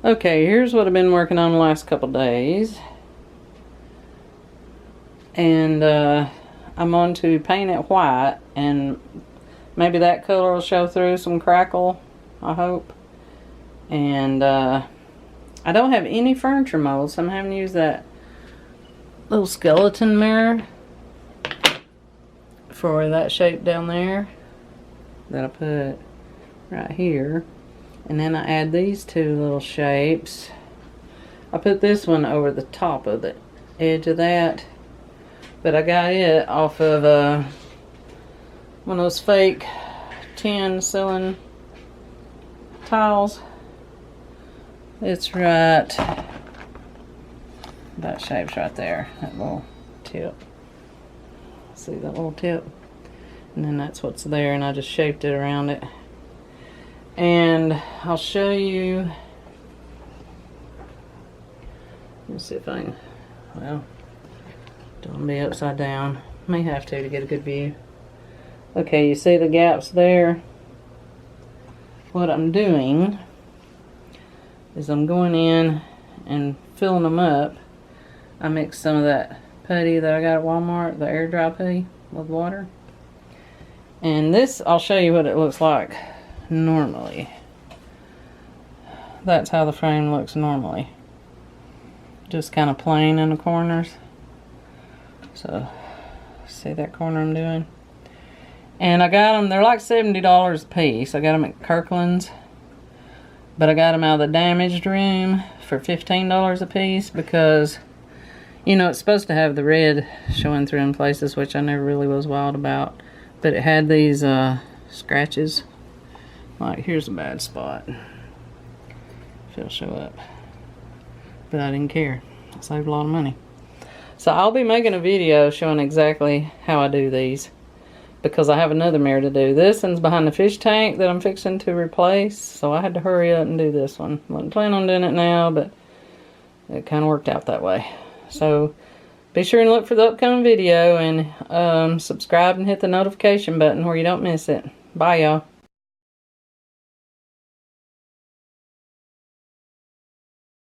Okay, here's what I've been working on the last couple days. And I'm on to paint it white, and maybe that color will show through some crackle, I hope. And I don't have any furniture molds, so I'm having to use that little skeleton mirror for that shape down there that I put right here. And then I add these two little shapes. I put this one over the top of the edge of that, but I got it off of one of those fake tin ceiling tiles. It's right, that shape's right there, that little tip. See that little tip? And then that's what's there, and I just shaped it around it. And I'll show you, let's see if I can, well, don't be upside down. May have to get a good view. Okay, you see the gaps there? What I'm doing is I'm going in and filling them up. I mixed some of that putty that I got at Walmart, the air dry putty, with water. And this, I'll show you what it looks like normally. That's how the frame looks normally. Just kind of plain in the corners. So, see that corner I'm doing? And I got them, they're like $70 a piece. I got them at Kirkland's. But I got them out of the damaged room for $15 a piece because, you know, it's supposed to have the red showing through in places, which I never really was wild about. But it had these scratches. Like, here's a bad spot. If it'll show up. But I didn't care. I saved a lot of money. So I'll be making a video showing exactly how I do these, because I have another mirror to do. This one's behind the fish tank that I'm fixing to replace, so I had to hurry up and do this one. Wasn't planning on doing it now, but it kind of worked out that way. So be sure and look for the upcoming video, and subscribe and hit the notification button where you don't miss it. Bye, y'all.